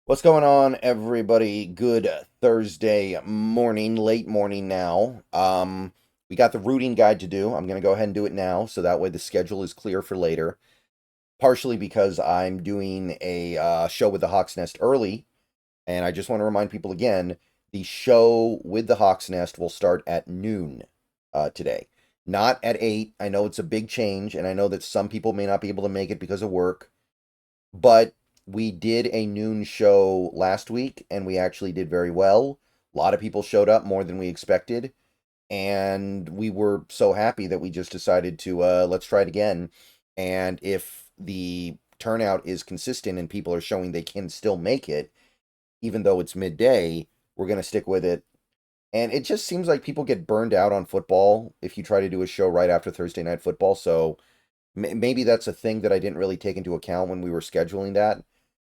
What's going on, everybody? Good Thursday morning, late morning now. We got the routing guide to do. I'm going to go ahead and do it now, so that way the schedule is clear for later. Partially because I'm doing a show with the Hawk's Nest early, and I just want to remind people again, the show with the Hawk's Nest will start at noon today, not at 8. I know it's a big change, and I know that some people may not be able to make it because of work. But we did a noon show last week and we actually did very well. A lot of people showed up, more than we expected. And we were so happy that we just decided to let's try it again. And if the turnout is consistent and people are showing they can still make it, even though it's midday, we're going to stick with it. And it just seems like people get burned out on football if you try to do a show right after Thursday night football. So maybe that's a thing that I didn't really take into account when we were scheduling that.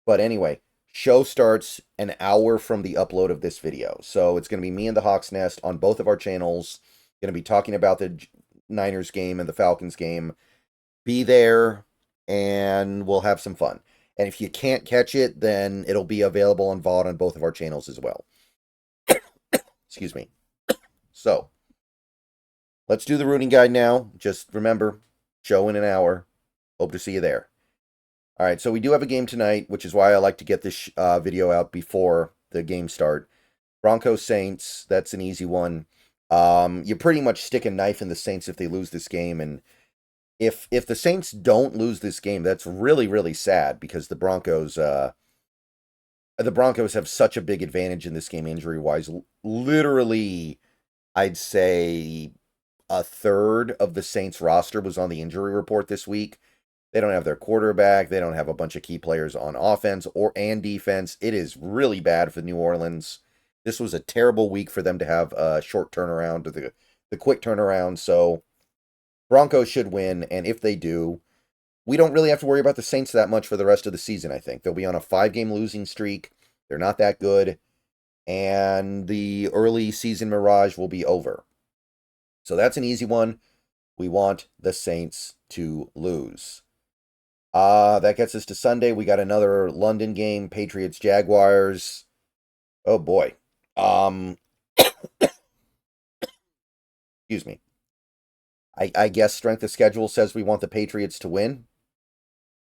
But anyway, show starts an hour from the upload of this video. So it's going to be me and the Hawks Nest on both of our channels. Going to be talking about the Niners game and the Falcons game. Be there and we'll have some fun. And if you can't catch it, then it'll be available on VOD on both of our channels as well. Excuse me. So, let's do the routing guide now. Just remember, show in an hour. Hope to see you there. All right, so we do have a game tonight, which is why I like to get this video out before the game start. Broncos Saints, that's an easy one. You pretty much stick a knife in the Saints if they lose this game, and if the Saints don't lose this game, that's really, really sad because the Broncos have such a big advantage in this game injury wise. Literally, I'd say a third of the Saints roster was on the injury report this week. They don't have their quarterback. They don't have a bunch of key players on offense and defense. It is really bad for New Orleans. This was a terrible week for them to have a short turnaround, the quick turnaround. So Broncos should win, and if they do, we don't really have to worry about the Saints that much for the rest of the season, I think. They'll be on a 5-game losing streak. They're not that good, and the early season mirage will be over. So that's an easy one. We want the Saints to lose. That gets us to Sunday. We got another London game, Patriots Jaguars. Oh boy. Excuse me. I guess strength of schedule says we want the Patriots to win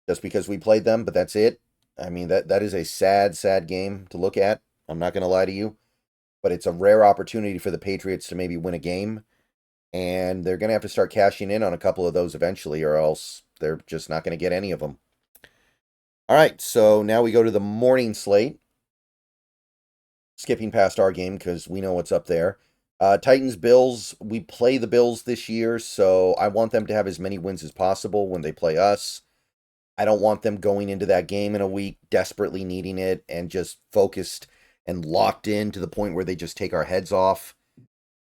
just because we played them, but that's it. I mean, that is a sad, sad game to look at. I'm not going to lie to you, but it's a rare opportunity for the Patriots to maybe win a game, and they're going to have to start cashing in on a couple of those eventually, or else they're just not going to get any of them. All right, so now we go to the morning slate. Skipping past our game because we know what's up there. Titans, Bills. We play the Bills this year, so I want them to have as many wins as possible when they play us. I don't want them going into that game in a week desperately needing it and just focused and locked in to the point where they just take our heads off.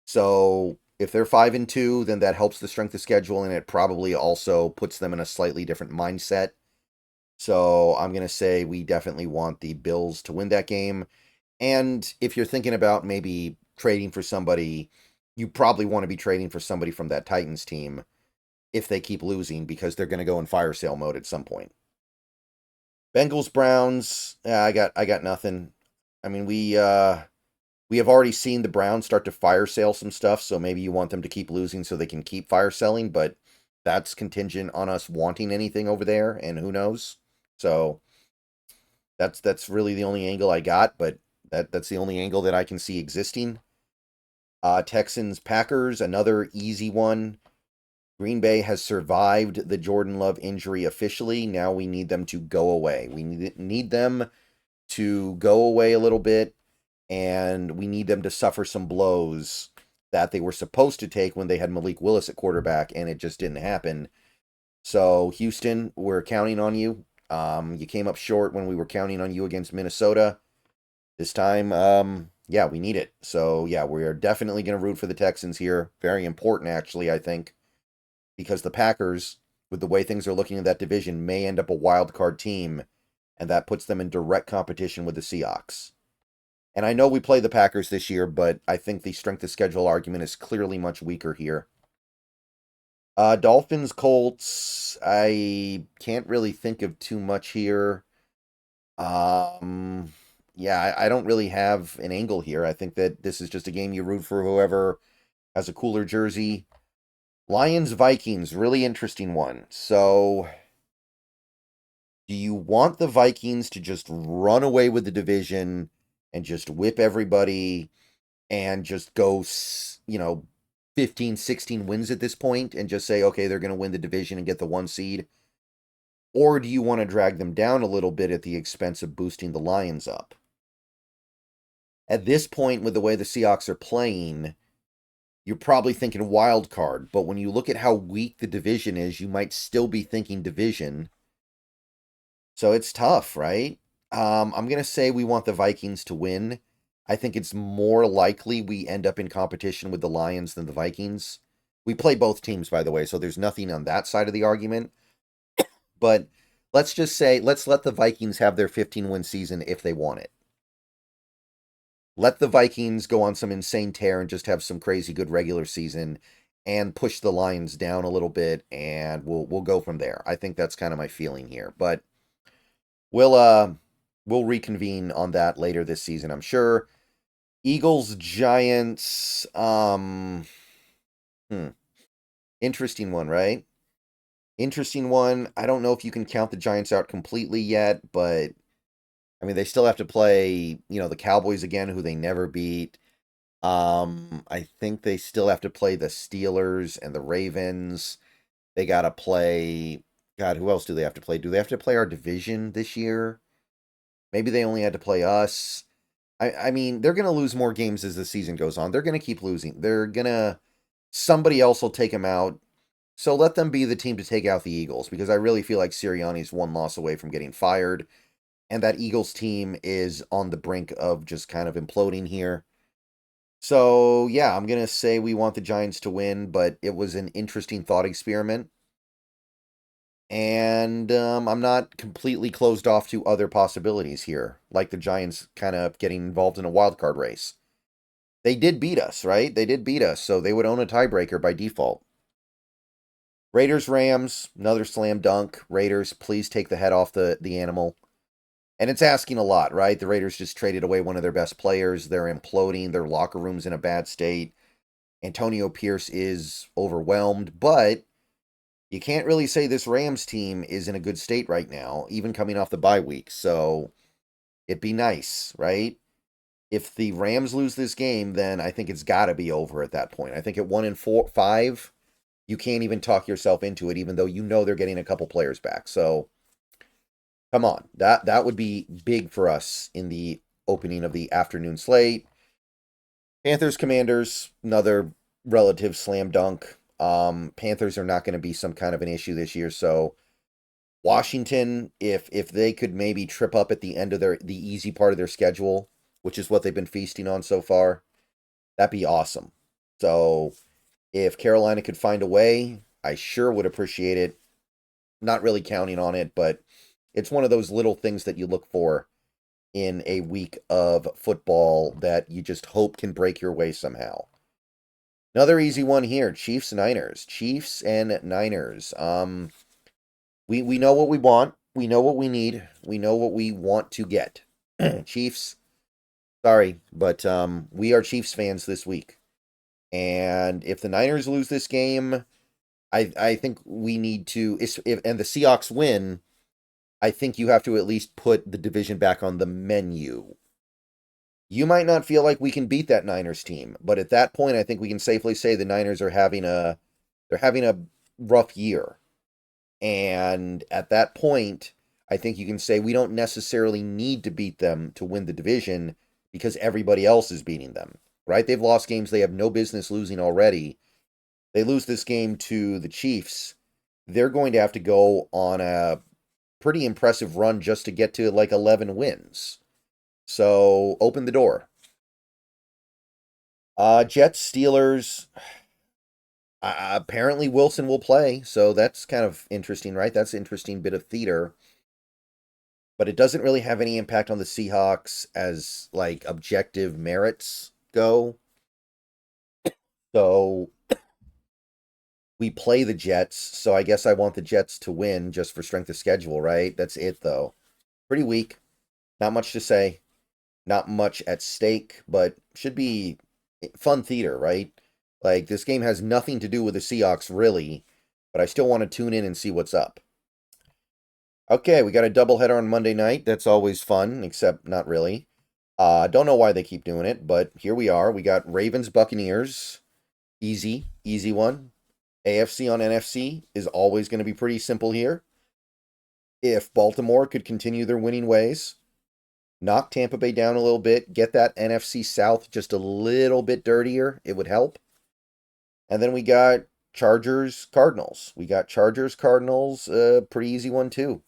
So if they're 5-2, then that helps the strength of schedule, and it probably also puts them in a slightly different mindset. So I'm going to say we definitely want the Bills to win that game. And if you're thinking about maybe trading for somebody, you probably want to be trading for somebody from that Titans team if they keep losing because they're going to go in fire sale mode at some point. Bengals, Browns, I got nothing. I mean, we have already seen the Browns start to fire sale some stuff, so maybe you want them to keep losing so they can keep fire selling, but that's contingent on us wanting anything over there, and who knows. So that's really the only angle I got, but that's the only angle that I can see existing. Texans, Packers, another easy one. Green Bay has survived the Jordan Love injury officially. Now we need them to go away. We need them to go away a little bit, and we need them to suffer some blows that they were supposed to take when they had Malik Willis at quarterback, and it just didn't happen. So, Houston, we're counting on you. You came up short when we were counting on you against Minnesota. This time, yeah, we need it. So, yeah, we are definitely going to root for the Texans here. Very important, actually, I think, because the Packers, with the way things are looking in that division, may end up a wild card team, and that puts them in direct competition with the Seahawks. And I know we play the Packers this year, but I think the strength of schedule argument is clearly much weaker here. Dolphins, Colts, I can't really think of too much here. Yeah, I don't really have an angle here. I think that this is just a game you root for whoever has a cooler jersey. Lions Vikings, really interesting one. So, do you want the Vikings to just run away with the division and just whip everybody and just go, 15, 16 wins at this point and just say, okay, they're going to win the division and get the 1 seed? Or do you want to drag them down a little bit at the expense of boosting the Lions up? At this point, with the way the Seahawks are playing, you're probably thinking wild card. But when you look at how weak the division is, you might still be thinking division. So it's tough, right? I'm going to say we want the Vikings to win. I think it's more likely we end up in competition with the Lions than the Vikings. We play both teams, by the way, so there's nothing on that side of the argument. But let's just say, let's let the Vikings have their 15-win season if they want it. Let the Vikings go on some insane tear and just have some crazy good regular season and push the Lions down a little bit, and we'll go from there. I think that's kind of my feeling here. But we'll reconvene on that later this season, I'm sure. Eagles, Giants, interesting one, right? Interesting one. I don't know if you can count the Giants out completely yet, but I mean, they still have to play, the Cowboys again, who they never beat. I think they still have to play the Steelers and the Ravens. They got to play, God, who else do they have to play? Do they have to play our division this year? Maybe they only had to play us. I mean, they're going to lose more games as the season goes on. They're going to keep losing. Somebody else will take them out. So let them be the team to take out the Eagles, because I really feel like Sirianni's one loss away from getting fired. And that Eagles team is on the brink of just kind of imploding here. So, yeah, I'm going to say we want the Giants to win, but it was an interesting thought experiment. And I'm not completely closed off to other possibilities here, like the Giants kind of getting involved in a wild card race. They did beat us, right? They did beat us, so they would own a tiebreaker by default. Raiders, Rams, another slam dunk. Raiders, please take the head off the animal. And it's asking a lot, right? The Raiders just traded away one of their best players. They're imploding. Their locker room's in a bad state. Antonio Pierce is overwhelmed, but you can't really say this Rams team is in a good state right now, even coming off the bye week. So it'd be nice, right? If the Rams lose this game, then I think it's got to be over at that point. I think at 1-5, you can't even talk yourself into it, even though you know they're getting a couple players back. So come on, that would be big for us in the opening of the afternoon slate. Panthers, Commanders, another relative slam dunk. Panthers are not going to be some kind of an issue this year, so Washington, if they could maybe trip up at the end of the easy part of their schedule, which is what they've been feasting on so far, that'd be awesome. So if Carolina could find a way, I sure would appreciate it. Not really counting on it, but it's one of those little things that you look for in a week of football that you just hope can break your way somehow. Another easy one here, Chiefs Niners. Chiefs and Niners. We know what we want. We know what we need. We know what we want to get. Chiefs, sorry, but we are Chiefs fans this week. And if the Niners lose this game, I think we need to, and the Seahawks win, I think you have to at least put the division back on the menu. You might not feel like we can beat that Niners team, but at that point, I think we can safely say the Niners are having a rough year. And at that point, I think you can say we don't necessarily need to beat them to win the division because everybody else is beating them, right? They've lost games they have no business losing already. They lose this game to the Chiefs, they're going to have to go on a pretty impressive run just to get to like 11 wins. So open the door. Jets, Steelers. Apparently Wilson will play, so that's kind of interesting, right? That's an interesting bit of theater. But it doesn't really have any impact on the Seahawks as like objective merits go. So we play the Jets, so I guess I want the Jets to win just for strength of schedule, right? That's it though. Pretty weak. Not much to say. Not much at stake, but should be fun theater, right? Like, this game has nothing to do with the Seahawks, really, but I still want to tune in and see what's up. Okay, we got a doubleheader on Monday night. That's always fun, except not really. Don't know why they keep doing it, but here we are. We got Ravens Buccaneers. Easy one. AFC on NFC is always going to be pretty simple here. If Baltimore could continue their winning ways, knock Tampa Bay down a little bit, get that NFC South just a little bit dirtier, it would help. And then we got Chargers Cardinals. We got Chargers Cardinals, pretty easy one too.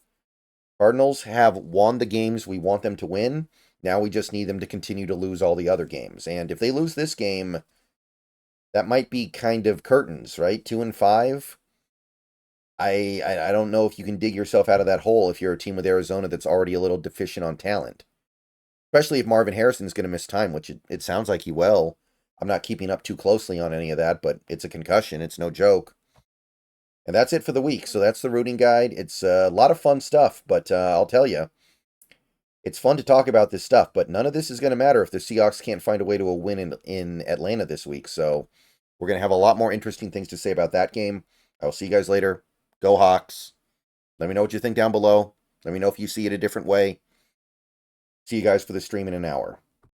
Cardinals have won the games we want them to win. Now we just need them to continue to lose all the other games. And if they lose this game, that might be kind of curtains, right? 2-5. I don't know if you can dig yourself out of that hole if you're a team with Arizona that's already a little deficient on talent. Especially if Marvin Harrison's going to miss time, which it sounds like he will. I'm not keeping up too closely on any of that, but it's a concussion. It's no joke. And that's it for the week. So that's the rooting guide. It's a lot of fun stuff, but I'll tell you, it's fun to talk about this stuff, but none of this is going to matter if the Seahawks can't find a way to a win in Atlanta this week. So we're going to have a lot more interesting things to say about that game. I'll see you guys later. Go Hawks. Let me know what you think down below. Let me know if you see it a different way. See you guys for the stream in an hour.